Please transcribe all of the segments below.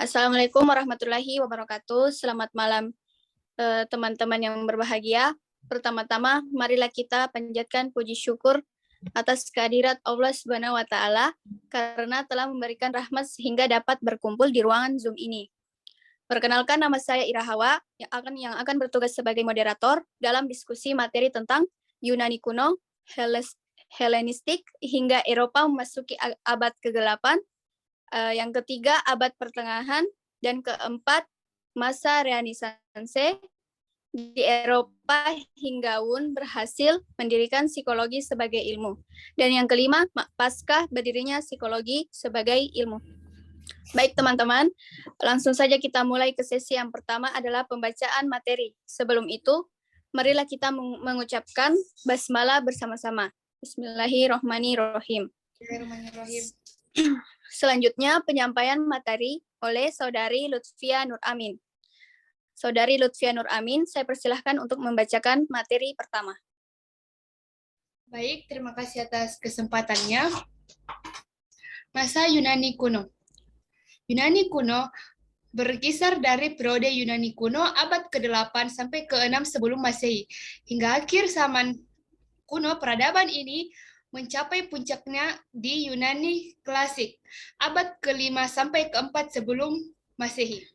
Assalamualaikum warahmatullahi wabarakatuh. Selamat malam teman-teman yang berbahagia. Pertama-tama, marilah kita panjatkan puji syukur atas kehadirat Allah Subhanahu wa taala karena telah memberikan rahmat sehingga dapat berkumpul di ruangan Zoom ini. Perkenalkan, nama saya Ira Hawa yang akan bertugas sebagai moderator dalam diskusi materi tentang Yunani kuno, Helenistik hingga Eropa memasuki abad ke-8. Yang ketiga, abad pertengahan, dan keempat, masa Renaissance di Eropa hingga Wundt berhasil mendirikan psikologi sebagai ilmu. Dan yang kelima, pasca berdirinya psikologi sebagai ilmu. Baik teman-teman, langsung saja kita mulai ke sesi yang pertama adalah pembacaan materi. Sebelum itu, marilah kita mengucapkan basmalah bersama-sama. Bismillahirrahmanirrahim. Selanjutnya, penyampaian materi oleh Saudari Lutfia Nur Amin. Saudari Lutfia Nur Amin, saya persilahkan untuk membacakan materi pertama. Baik, terima kasih atas kesempatannya. Masa Yunani kuno. Yunani kuno berkisar dari periode Yunani kuno abad ke-8 sampai ke-6 sebelum Masehi. Hingga akhir zaman kuno, peradaban ini mencapai puncaknya di Yunani klasik, abad ke-5 sampai ke-4 sebelum Masehi.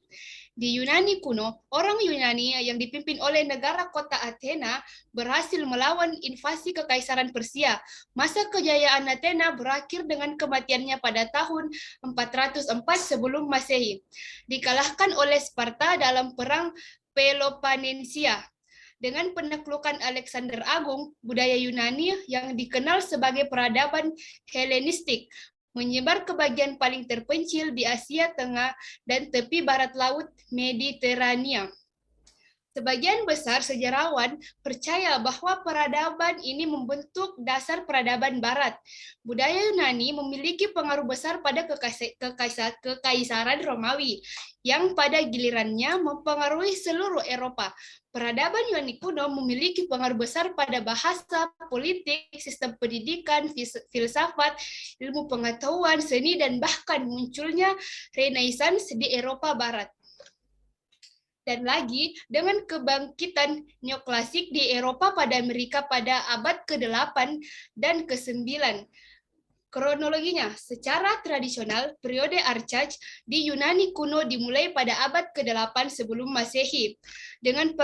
Di Yunani kuno, orang Yunani yang dipimpin oleh negara kota Athena berhasil melawan invasi Kekaisaran Persia. Masa kejayaan Athena berakhir dengan kematiannya pada tahun 404 sebelum Masehi, dikalahkan oleh Sparta dalam perang Peloponnesia. Dengan penaklukan Alexander Agung, budaya Yunani yang dikenal sebagai peradaban Helenistik menyebar ke bagian paling terpencil di Asia Tengah dan tepi barat Laut Mediterania. Sebagian besar sejarawan percaya bahwa peradaban ini membentuk dasar peradaban Barat. Budaya Yunani memiliki pengaruh besar pada Kekaisaran Romawi, yang pada gilirannya mempengaruhi seluruh Eropa. Peradaban Yunani kuno memiliki pengaruh besar pada bahasa, politik, sistem pendidikan, filsafat, ilmu pengetahuan, seni, dan bahkan munculnya Renaissance di Eropa Barat. Dan lagi, dengan kebangkitan neoklasik di Eropa pada Amerika pada abad ke-8 dan ke-9. Kronologinya, secara tradisional, periode Archaic di Yunani kuno dimulai pada abad ke-8 sebelum Masehi, dengan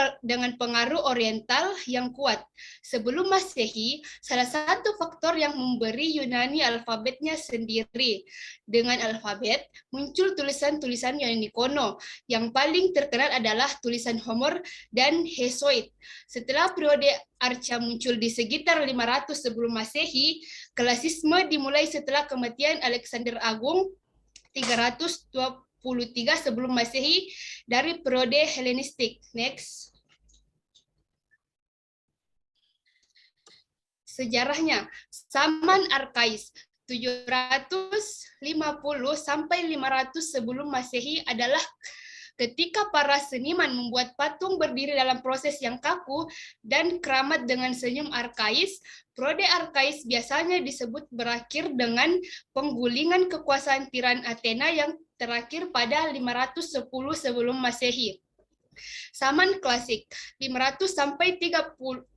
pengaruh Oriental yang kuat. Sebelum Masehi, salah satu faktor yang memberi Yunani alfabetnya sendiri. Dengan alfabet, muncul tulisan-tulisan Yunani kuno. Yang paling terkenal adalah tulisan Homer dan Hesiod. Setelah periode Archa muncul di sekitar 500 sebelum Masehi, klasisme dimulai setelah kematian Alexander Agung 323 sebelum Masehi dari periode Helenistik. Next. Sejarahnya, zaman Arkais 750 sampai 500 sebelum Masehi adalah ketika para seniman membuat patung berdiri dalam proses yang kaku dan keramat dengan senyum arkais. Periode arkais biasanya disebut berakhir dengan penggulingan kekuasaan tiran Athena yang terakhir pada 510 sebelum Masehi. Zaman klasik 500 sampai 323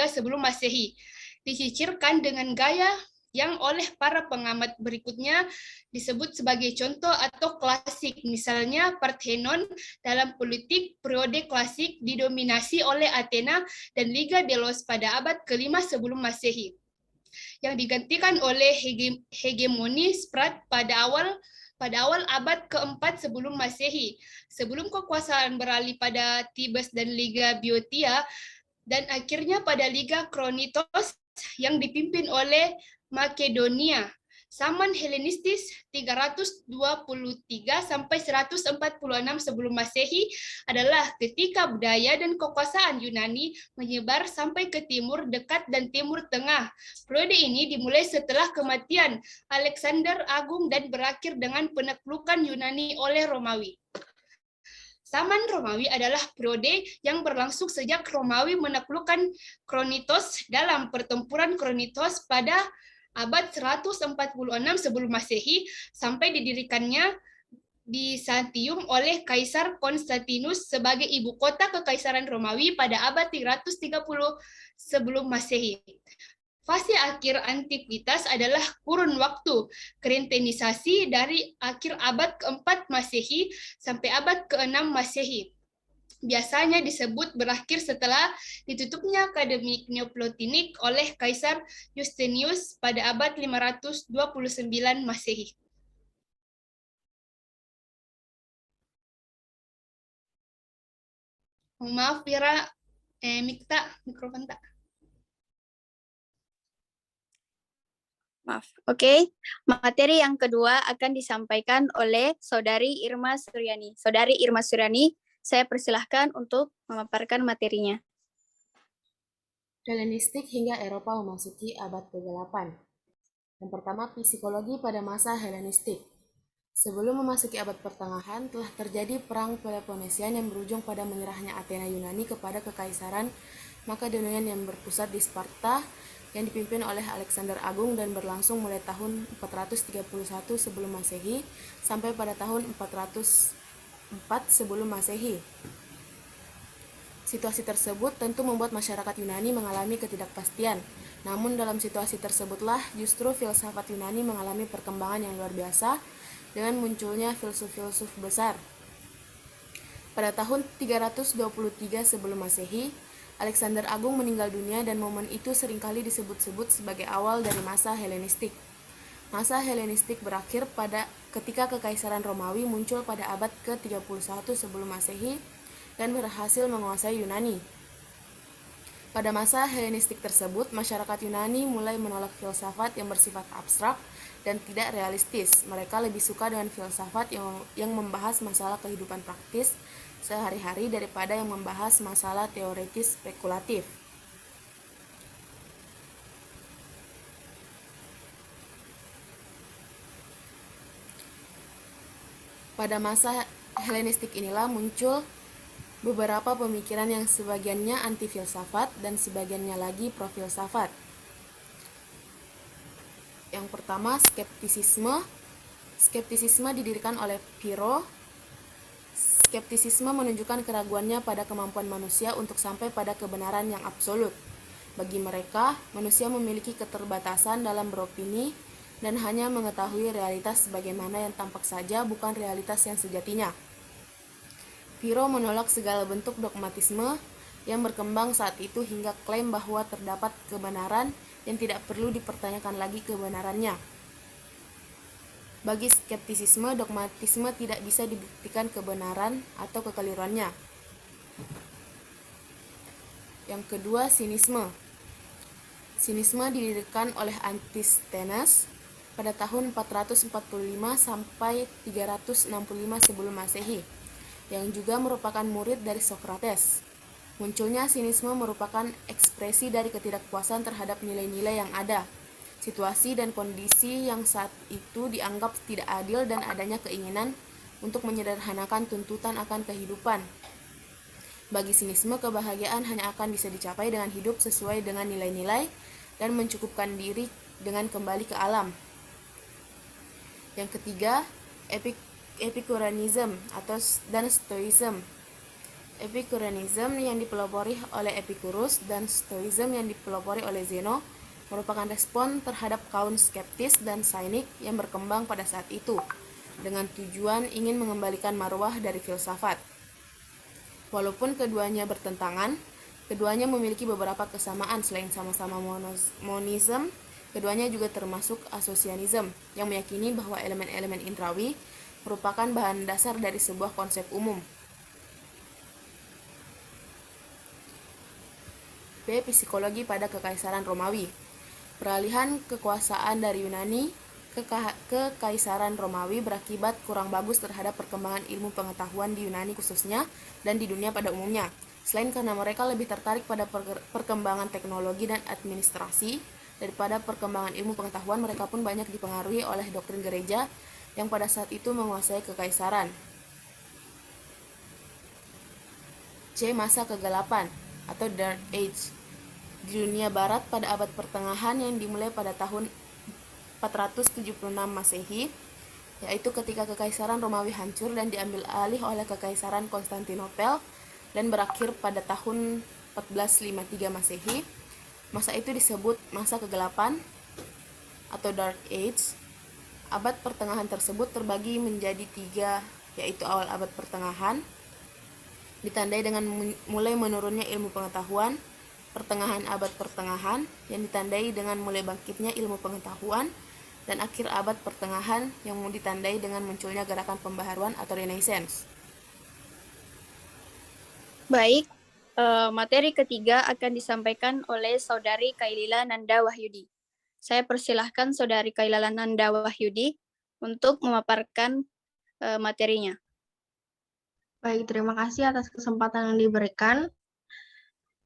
sebelum Masehi disicirkan dengan gaya yang oleh para pengamat berikutnya disebut sebagai contoh atau klasik. Misalnya Parthenon dalam politik periode klasik didominasi oleh Athena dan Liga Delos pada abad ke-5 sebelum Masehi, yang digantikan oleh hegemoni Sprat pada awal abad ke-4 sebelum Masehi. Sebelum kekuasaan beralih pada Thebes dan Liga Biotia, dan akhirnya pada Liga Kronitos yang dipimpin oleh Makedonia. Zaman Helenistis 323 sampai 146 sebelum Masehi adalah ketika budaya dan kekuasaan Yunani menyebar sampai ke timur dekat dan timur tengah. Periode ini dimulai setelah kematian Alexander Agung dan berakhir dengan penaklukan Yunani oleh Romawi. Zaman Romawi adalah periode yang berlangsung sejak Romawi menaklukkan Kronitos dalam pertempuran Kronitos pada abad 146 sebelum Masehi sampai didirikannya Byzantium oleh Kaisar Konstantinus sebagai ibu kota Kekaisaran Romawi pada abad 330 sebelum Masehi. Fase akhir antikitas adalah kurun waktu kerintenisasi dari akhir abad ke-4 Masehi sampai abad ke-6 Masehi. Biasanya disebut berakhir setelah ditutupnya Akademi Neoplatonik oleh Kaisar Justinius pada abad 529 Masehi. Maaf, Vira, Mikta, mikrofon tak. Maaf. Oke, materi yang kedua akan disampaikan oleh Saudari Irma Suryani. Saudari Irma Suryani, saya persilahkan untuk memaparkan materinya. Helenistik hingga Eropa memasuki abad ke-8. Yang pertama, psikologi pada masa Helenistik. Sebelum memasuki abad pertengahan, telah terjadi perang Peloponnesian yang berujung pada menyerahnya Athena Yunani kepada Kekaisaran Makedonian yang berpusat di Sparta, yang dipimpin oleh Alexander Agung dan berlangsung mulai tahun 431 sebelum Masehi sampai pada tahun 404 sebelum Masehi. Situasi tersebut tentu membuat masyarakat Yunani mengalami ketidakpastian. Namun dalam situasi tersebutlah justru filsafat Yunani mengalami perkembangan yang luar biasa dengan munculnya filsuf-filsuf besar. Pada tahun 323 sebelum Masehi, Alexander Agung meninggal dunia dan momen itu seringkali disebut-sebut sebagai awal dari masa Helenistik. Masa Helenistik berakhir ketika Kekaisaran Romawi muncul pada abad ke-31 sebelum Masehi dan berhasil menguasai Yunani. Pada masa Helenistik tersebut, masyarakat Yunani mulai menolak filsafat yang bersifat abstrak dan tidak realistis. Mereka lebih suka dengan filsafat yang membahas masalah kehidupan praktis sehari-hari daripada yang membahas masalah teoritis spekulatif. Pada masa Helenistik inilah muncul beberapa pemikiran yang sebagiannya anti-filsafat dan sebagiannya lagi pro-filsafat. Yang pertama, skeptisisme. Skeptisisme didirikan oleh Pyrrho. Skeptisisme menunjukkan keraguannya pada kemampuan manusia untuk sampai pada kebenaran yang absolut. Bagi mereka, manusia memiliki keterbatasan dalam beropini dan hanya mengetahui realitas sebagaimana yang tampak saja, bukan realitas yang sejatinya. Pyrrho menolak segala bentuk dogmatisme yang berkembang saat itu hingga klaim bahwa terdapat kebenaran yang tidak perlu dipertanyakan lagi kebenarannya. Bagi skeptisisme, dogmatisme tidak bisa dibuktikan kebenaran atau kekeliruannya. Yang kedua, sinisme. Sinisme didirikan oleh Antisthenes pada tahun 445 sampai 365 sebelum Masehi, yang juga merupakan murid dari Socrates. Munculnya sinisme merupakan ekspresi dari ketidakpuasan terhadap nilai-nilai yang ada, situasi dan kondisi yang saat itu dianggap tidak adil, dan adanya keinginan untuk menyederhanakan tuntutan akan kehidupan. Bagi sinisme, kebahagiaan hanya akan bisa dicapai dengan hidup sesuai dengan nilai-nilai dan mencukupkan diri dengan kembali ke alam. Yang ketiga, Epicureanism dan Stoicism. Epicureanism yang dipelopori oleh Epicurus dan Stoicism yang dipelopori oleh Zeno merupakan respon terhadap kaum skeptis dan sainik yang berkembang pada saat itu, dengan tujuan ingin mengembalikan marwah dari filsafat. Walaupun keduanya bertentangan, keduanya memiliki beberapa kesamaan. Selain sama-sama monism, keduanya juga termasuk asosianism, yang meyakini bahwa elemen-elemen indrawi merupakan bahan dasar dari sebuah konsep umum. B. Psikologi pada Kekaisaran Romawi. Peralihan kekuasaan dari Yunani ke Kekaisaran Romawi berakibat kurang bagus terhadap perkembangan ilmu pengetahuan di Yunani khususnya dan di dunia pada umumnya. Selain karena mereka lebih tertarik pada perkembangan teknologi dan administrasi daripada perkembangan ilmu pengetahuan, mereka pun banyak dipengaruhi oleh doktrin gereja yang pada saat itu menguasai kekaisaran. C. Masa kegelapan atau Dark Age. Di dunia barat pada abad pertengahan yang dimulai pada tahun 476 Masehi, yaitu ketika Kekaisaran Romawi hancur dan diambil alih oleh Kekaisaran Konstantinopel dan berakhir pada tahun 1453 Masehi. Masa itu disebut masa kegelapan atau Dark Age. Abad pertengahan tersebut terbagi menjadi 3, yaitu awal abad pertengahan, ditandai dengan mulai menurunnya ilmu pengetahuan, pertengahan abad pertengahan, yang ditandai dengan mulai bangkitnya ilmu pengetahuan, dan akhir abad pertengahan yang ditandai dengan munculnya gerakan pembaharuan atau Renaissance. Baik, materi ketiga akan disampaikan oleh Saudari Kailila Nanda Wahyudi. Saya persilahkan Saudari Kailila Nanda Wahyudi untuk memaparkan materinya. Baik, terima kasih atas kesempatan yang diberikan.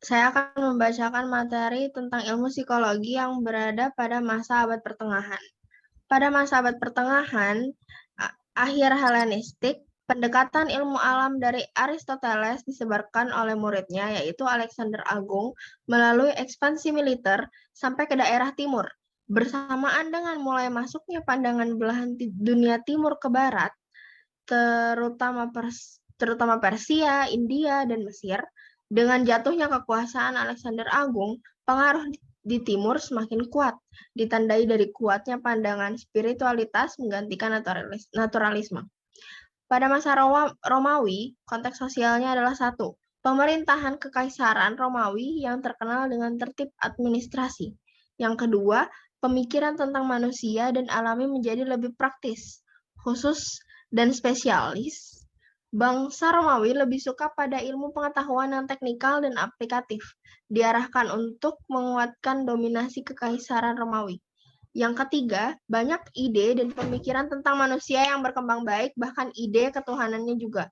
Saya akan membacakan materi tentang ilmu psikologi yang berada pada masa abad pertengahan. Pada masa abad pertengahan, akhir Helenistik, pendekatan ilmu alam dari Aristoteles disebarkan oleh muridnya, yaitu Alexander Agung, melalui ekspansi militer sampai ke daerah timur. Bersamaan dengan mulai masuknya pandangan belahan dunia timur ke barat, terutama Persia, India, dan Mesir, dengan jatuhnya kekuasaan Alexander Agung, pengaruh di timur semakin kuat, ditandai dari kuatnya pandangan spiritualitas menggantikan naturalisme. Pada masa Romawi, konteks sosialnya adalah 1. Pemerintahan Kekaisaran Romawi yang terkenal dengan tertib administrasi. Yang kedua, pemikiran tentang manusia dan alami menjadi lebih praktis, khusus dan spesialis. Bangsa Romawi lebih suka pada ilmu pengetahuan yang teknikal dan aplikatif, diarahkan untuk menguatkan dominasi Kekaisaran Romawi. Yang ketiga, banyak ide dan pemikiran tentang manusia yang berkembang baik, bahkan ide ketuhanannya juga.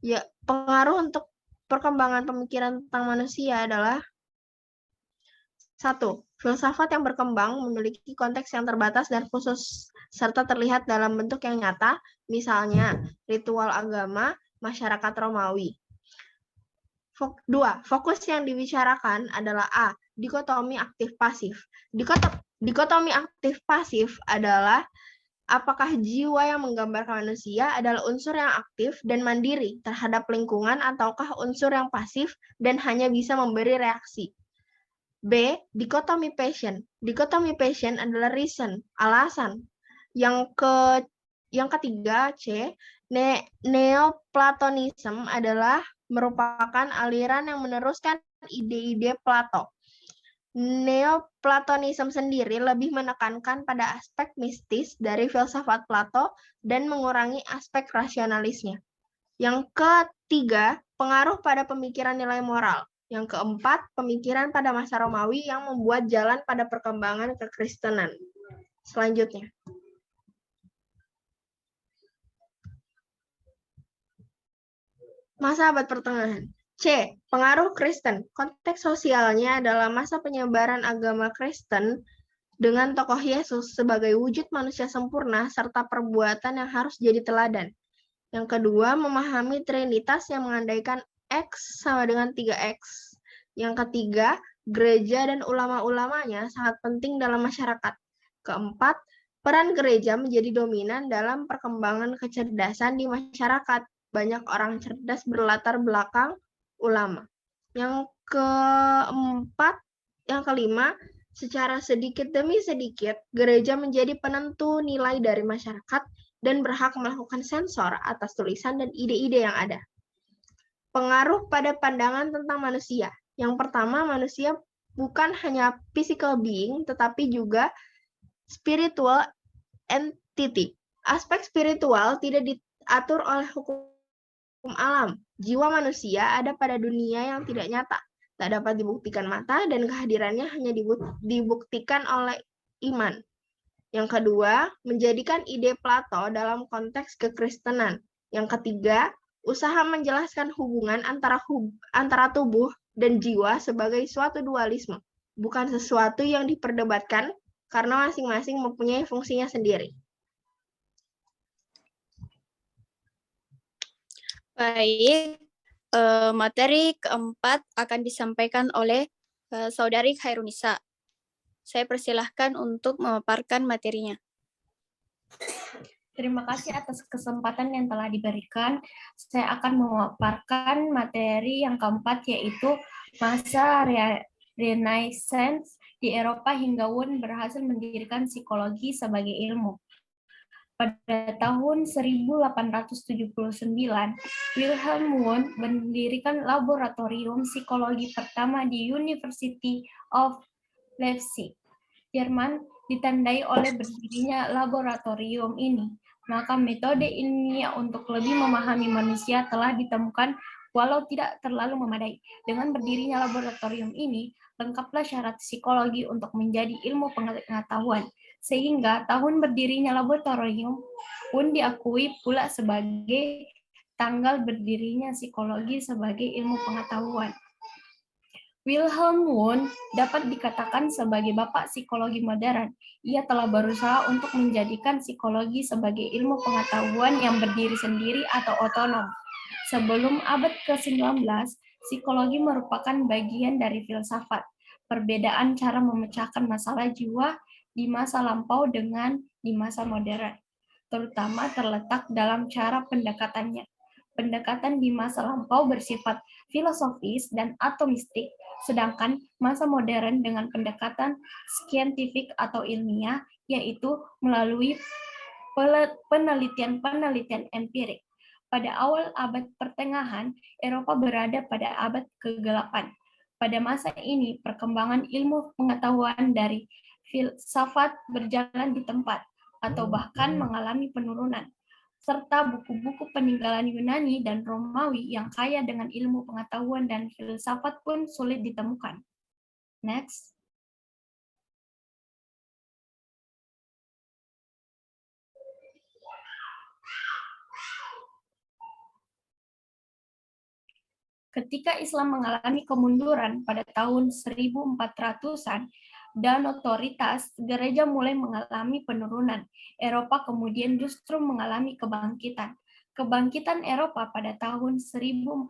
Ya, pengaruh untuk perkembangan pemikiran tentang manusia adalah 1. Filsafat yang berkembang memiliki konteks yang terbatas dan khusus, serta terlihat dalam bentuk yang nyata, misalnya ritual agama masyarakat Romawi. 2. Fokus yang dibicarakan adalah A. Dikotomi aktif-pasif. Dikotomi aktif-pasif adalah apakah jiwa yang menggambarkan manusia adalah unsur yang aktif dan mandiri terhadap lingkungan ataukah unsur yang pasif dan hanya bisa memberi reaksi. B. Dikotomi passion. Dikotomi passion adalah reason, alasan. Yang ketiga, C. Neoplatonism adalah merupakan aliran yang meneruskan ide-ide Plato. Neoplatonisme sendiri lebih menekankan pada aspek mistis dari filsafat Plato dan mengurangi aspek rasionalisnya. Yang ketiga, pengaruh pada pemikiran nilai moral. Yang keempat, pemikiran pada masa Romawi yang membuat jalan pada perkembangan kekristenan. Selanjutnya. Masa abad pertengahan. C. Pengaruh Kristen. Konteks sosialnya adalah masa penyebaran agama Kristen dengan tokoh Yesus sebagai wujud manusia sempurna serta perbuatan yang harus jadi teladan. Yang kedua, memahami Trinitas yang mengandaikan X sama dengan 3X. Yang ketiga, gereja dan ulama-ulamanya sangat penting dalam masyarakat. Keempat, peran gereja menjadi dominan dalam perkembangan kecerdasan di masyarakat. Banyak orang cerdas berlatar belakang ulama. Yang kelima, secara sedikit demi sedikit, gereja menjadi penentu nilai dari masyarakat dan berhak melakukan sensor atas tulisan dan ide-ide yang ada. Pengaruh pada pandangan tentang manusia. Yang pertama, manusia bukan hanya physical being, tetapi juga spiritual entity. Aspek spiritual tidak diatur oleh hukum alam. Jiwa manusia ada pada dunia yang tidak nyata, tak dapat dibuktikan mata, dan kehadirannya hanya dibuktikan oleh iman. Yang kedua, menjadikan ide Plato dalam konteks kekristenan. Yang ketiga, usaha menjelaskan hubungan antara tubuh dan jiwa sebagai suatu dualisme, bukan sesuatu yang diperdebatkan karena masing-masing mempunyai fungsinya sendiri. Baik, materi keempat akan disampaikan oleh Saudari Khairunisa. Saya persilahkan untuk memaparkan materinya. Terima kasih atas kesempatan yang telah diberikan. Saya akan memaparkan materi yang keempat, yaitu masa Renaissance di Eropa hingga Wundt berhasil mendirikan psikologi sebagai ilmu. Pada tahun 1879, Wilhelm Wundt mendirikan laboratorium psikologi pertama di University of Leipzig, Jerman, ditandai oleh berdirinya laboratorium ini. Maka metode ilmiah untuk lebih memahami manusia telah ditemukan walau tidak terlalu memadai. Dengan berdirinya laboratorium ini, lengkaplah syarat psikologi untuk menjadi ilmu pengetahuan. Sehingga tahun berdirinya laboratorium pun diakui pula sebagai tanggal berdirinya psikologi sebagai ilmu pengetahuan. Wilhelm Wundt dapat dikatakan sebagai bapak psikologi modern. Ia telah berusaha untuk menjadikan psikologi sebagai ilmu pengetahuan yang berdiri sendiri atau otonom. Sebelum abad ke-19, psikologi merupakan bagian dari filsafat. Perbedaan cara memecahkan masalah jiwa di masa lampau dengan di masa modern, terutama terletak dalam cara pendekatannya. Pendekatan di masa lampau bersifat filosofis dan atomistik, sedangkan masa modern dengan pendekatan saintifik atau ilmiah, yaitu melalui penelitian-penelitian empirik. Pada awal abad pertengahan, Eropa berada pada abad ke-8. Pada masa ini, perkembangan ilmu pengetahuan dari filsafat berjalan di tempat, atau bahkan mengalami penurunan, serta buku-buku peninggalan Yunani dan Romawi yang kaya dengan ilmu pengetahuan dan filsafat pun sulit ditemukan. Next. Ketika Islam mengalami kemunduran pada tahun 1400-an dan otoritas gereja mulai mengalami penurunan, Eropa kemudian justru mengalami kebangkitan. Kebangkitan Eropa pada tahun 1450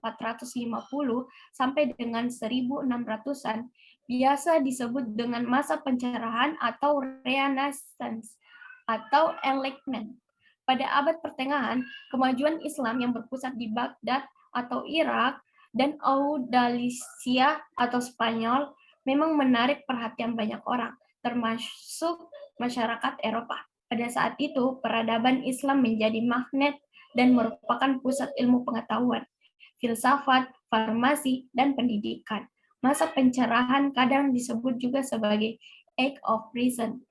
sampai dengan 1600-an biasa disebut dengan masa pencerahan atau Renaissance atau Enlightenment. Pada abad pertengahan, kemajuan Islam yang berpusat di Baghdad atau Irak dan Andalusia atau Spanyol memang menarik perhatian banyak orang, termasuk masyarakat Eropa. Pada saat itu, peradaban Islam menjadi magnet dan merupakan pusat ilmu pengetahuan, filsafat, farmasi, dan pendidikan. Masa pencerahan kadang disebut juga sebagai Age of Reason,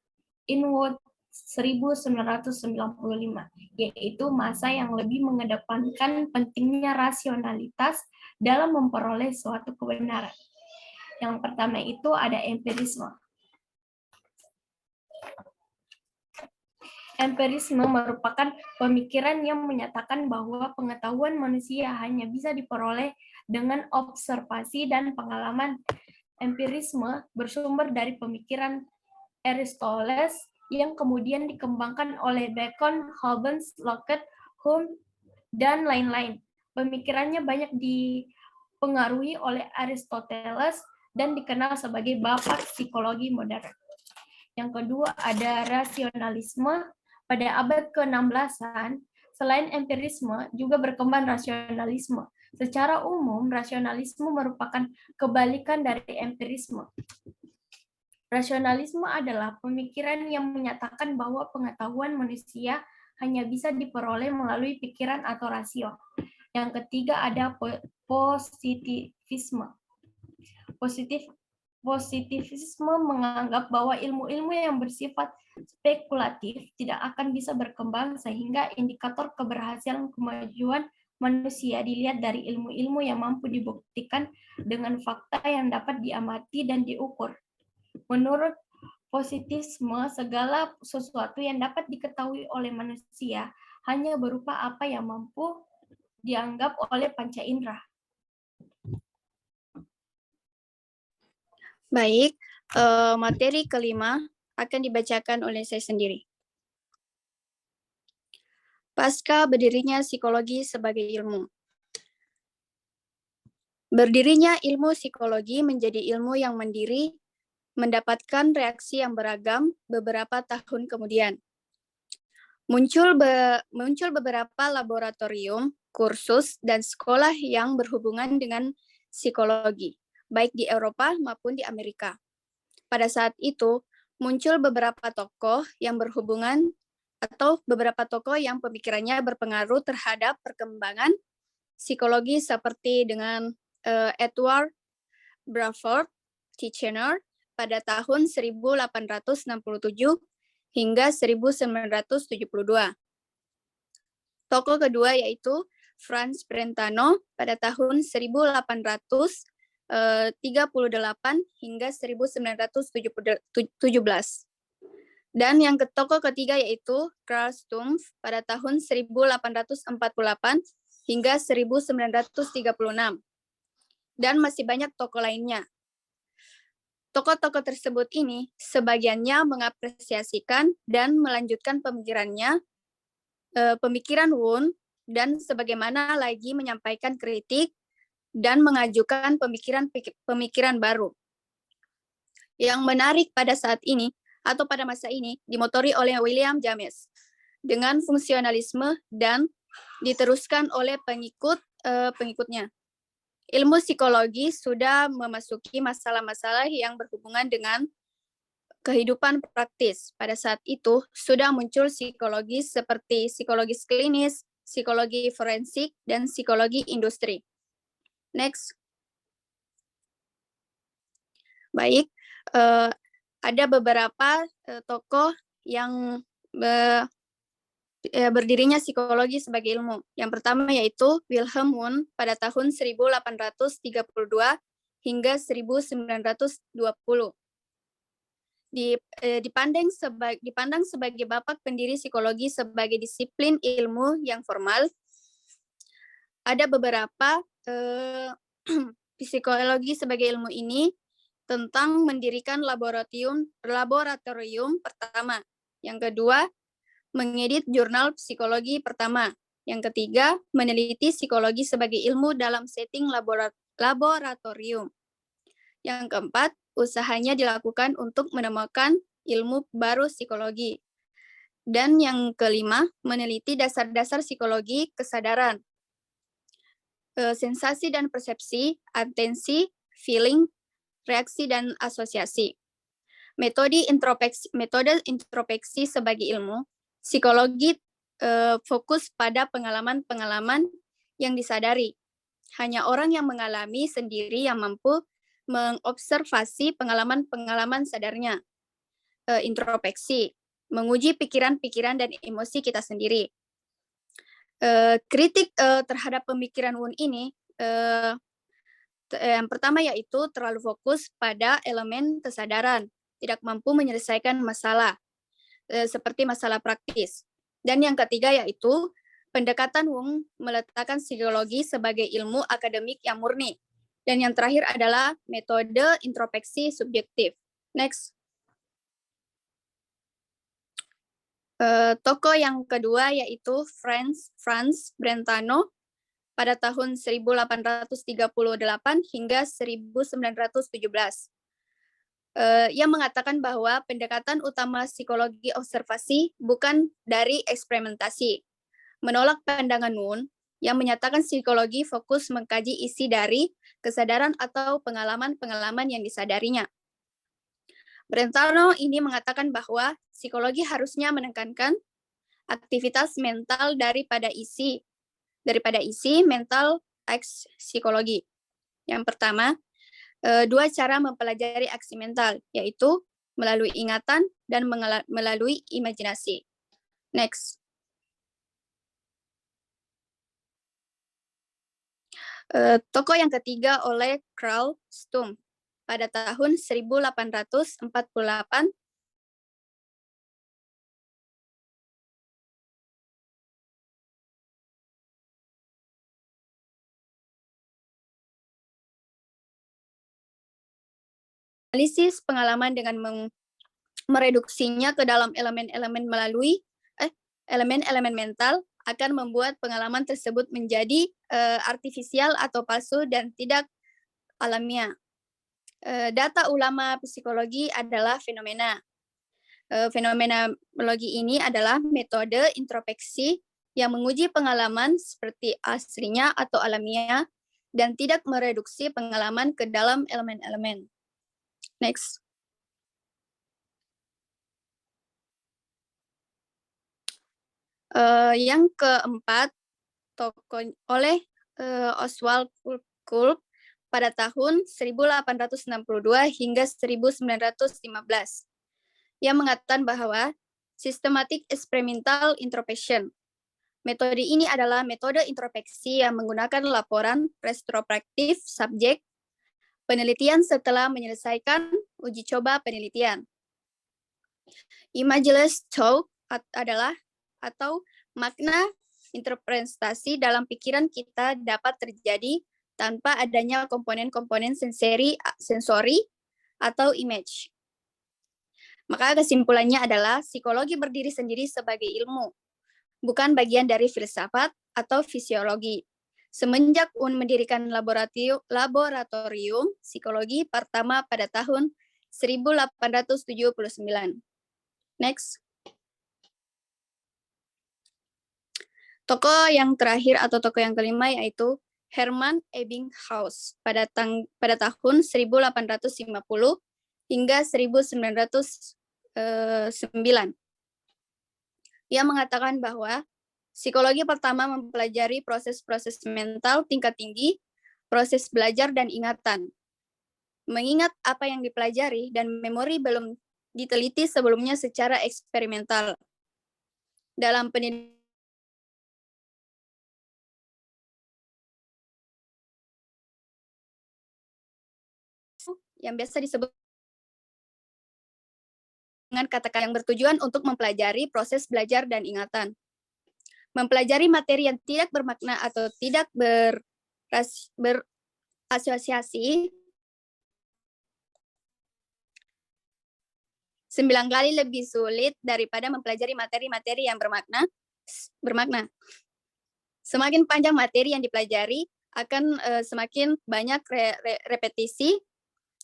in Wundt 1995, yaitu masa yang lebih mengedepankan pentingnya rasionalitas dalam memperoleh suatu kebenaran. Yang pertama itu ada empirisme. Empirisme merupakan pemikiran yang menyatakan bahwa pengetahuan manusia hanya bisa diperoleh dengan observasi dan pengalaman. Empirisme bersumber dari pemikiran Aristoteles yang kemudian dikembangkan oleh Bacon, Hobbes, Locke, Hume, dan lain-lain. Pemikirannya banyak dipengaruhi oleh Aristoteles dan dikenal sebagai bapak psikologi modern. Yang kedua ada rasionalisme. Pada abad ke-16-an, selain empirisme, juga berkembang rasionalisme. Secara umum, rasionalisme merupakan kebalikan dari empirisme. Rasionalisme adalah pemikiran yang menyatakan bahwa pengetahuan manusia hanya bisa diperoleh melalui pikiran atau rasio. Yang ketiga ada positivisme. Positivisme menganggap bahwa ilmu-ilmu yang bersifat spekulatif tidak akan bisa berkembang sehingga indikator keberhasilan kemajuan manusia dilihat dari ilmu-ilmu yang mampu dibuktikan dengan fakta yang dapat diamati dan diukur. Menurut positivisme, segala sesuatu yang dapat diketahui oleh manusia hanya berupa apa yang mampu dianggap oleh panca indera. Baik, materi kelima akan dibacakan oleh saya sendiri. Pasca berdirinya psikologi sebagai ilmu. Berdirinya ilmu psikologi menjadi ilmu yang mandiri mendapatkan reaksi yang beragam beberapa tahun kemudian. Muncul beberapa laboratorium, kursus, dan sekolah yang berhubungan dengan psikologi, baik di Eropa maupun di Amerika. Pada saat itu, muncul beberapa tokoh yang berhubungan atau beberapa tokoh yang pemikirannya berpengaruh terhadap perkembangan psikologi seperti dengan Edward Bradford Titchener pada tahun 1867 hingga 1972. Tokoh kedua yaitu Franz Brentano pada tahun 1838 hingga 1917. Dan yang tokoh ketiga yaitu Karl Stumpf pada tahun 1848 hingga 1936. Dan masih banyak tokoh lainnya. Tokoh-tokoh tersebut ini sebagiannya mengapresiasikan dan melanjutkan pemikiran Wundt dan sebagaimana lagi menyampaikan kritik dan mengajukan pemikiran baru. Yang menarik pada saat ini atau pada masa ini dimotori oleh William James dengan fungsionalisme dan diteruskan oleh pengikutnya. Ilmu psikologi sudah memasuki masalah-masalah yang berhubungan dengan kehidupan praktis. Pada saat itu sudah muncul psikologi seperti psikologi klinis, psikologi forensik, dan psikologi industri. Next. Baik, ada beberapa tokoh yang berdirinya psikologi sebagai ilmu. Yang pertama yaitu Wilhelm Wundt pada tahun 1832 hingga 1920. Dipandang sebagai bapak pendiri psikologi sebagai disiplin ilmu yang formal. Ada beberapa psikologi sebagai ilmu ini tentang mendirikan laboratorium pertama. Yang kedua, mengedit jurnal psikologi pertama. Yang ketiga, meneliti psikologi sebagai ilmu dalam setting laboratorium. Yang keempat, usahanya dilakukan untuk menemukan ilmu baru psikologi. Dan yang kelima, meneliti dasar-dasar psikologi kesadaran, sensasi dan persepsi, atensi, feeling, reaksi, dan asosiasi. Metode introspeksi sebagai ilmu, psikologi fokus pada pengalaman-pengalaman yang disadari. Hanya orang yang mengalami sendiri yang mampu mengobservasi pengalaman-pengalaman sadarnya. Introspeksi, menguji pikiran-pikiran dan emosi kita sendiri. Kritik terhadap pemikiran Wundt ini, yang pertama yaitu terlalu fokus pada elemen kesadaran, tidak mampu menyelesaikan masalah, seperti masalah praktis. Dan yang ketiga yaitu pendekatan Wundt meletakkan psikologi sebagai ilmu akademik yang murni. Dan yang terakhir adalah metode introspeksi subjektif. Next. Tokoh yang kedua yaitu Franz Brentano pada tahun 1838 hingga 1917. Yang mengatakan bahwa pendekatan utama psikologi observasi bukan dari eksperimentasi. Menolak pandangan Wundt yang menyatakan psikologi fokus mengkaji isi dari kesadaran atau pengalaman-pengalaman yang disadarinya. Brentano ini mengatakan bahwa psikologi harusnya menekankan aktivitas mental daripada isi mental X psikologi. Yang pertama, dua cara mempelajari aksi mental, yaitu melalui ingatan dan melalui imajinasi. Next. Tokoh yang ketiga oleh Karl Stumpf pada tahun 1848. Analisis pengalaman dengan mereduksinya ke dalam elemen-elemen melalui elemen-elemen mental akan membuat pengalaman tersebut menjadi artifisial atau palsu dan tidak alamiah. Data ulama psikologi adalah fenomena. Fenomenologi ini adalah metode introspeksi yang menguji pengalaman seperti aslinya atau alamiah dan tidak mereduksi pengalaman ke dalam elemen-elemen. Next. Yang keempat, oleh Oswald Kulp pada tahun 1862 hingga 1915, yang mengatakan bahwa systematic experimental introspection. Metode ini adalah metode introspeksi yang menggunakan laporan retrospektif subjek penelitian setelah menyelesaikan uji coba penelitian. Imageless thought adalah atau makna interpretasi dalam pikiran kita dapat terjadi tanpa adanya komponen-komponen sensori atau image. Maka kesimpulannya adalah psikologi berdiri sendiri sebagai ilmu, bukan bagian dari filsafat atau fisiologi. Semenjak mendirikan laboratorium psikologi pertama pada tahun 1879. Next. Tokoh yang terakhir atau tokoh yang kelima yaitu Hermann Ebbinghaus pada tahun 1850 hingga 1909. Ia mengatakan bahwa psikologi pertama mempelajari proses-proses mental tingkat tinggi, proses belajar dan ingatan. Mengingat apa yang dipelajari dan memori belum diteliti sebelumnya secara eksperimental. Dalam pendidikan yang biasa disebut dengan kata-kata yang bertujuan untuk mempelajari proses belajar dan ingatan. Mempelajari materi yang tidak bermakna atau tidak berasosiasi 9 kali lebih sulit daripada mempelajari materi-materi yang bermakna. Semakin panjang materi yang dipelajari, akan semakin banyak repetisi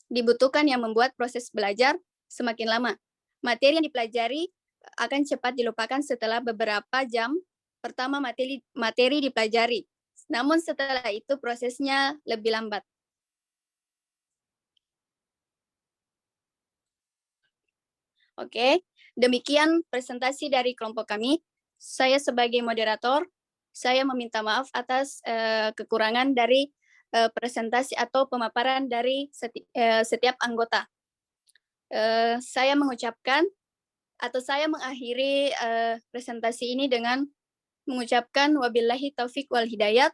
dibutuhkan yang membuat proses belajar semakin lama. Materi yang dipelajari akan cepat dilupakan setelah beberapa jam pertama materi dipelajari. Namun setelah itu prosesnya lebih lambat. Oke, demikian presentasi dari kelompok kami. Saya sebagai moderator, saya meminta maaf atas kekurangan dari presentasi atau pemaparan dari setiap anggota. Saya mengucapkan atau saya mengakhiri presentasi ini dengan mengucapkan wabillahi taufik wal hidayat.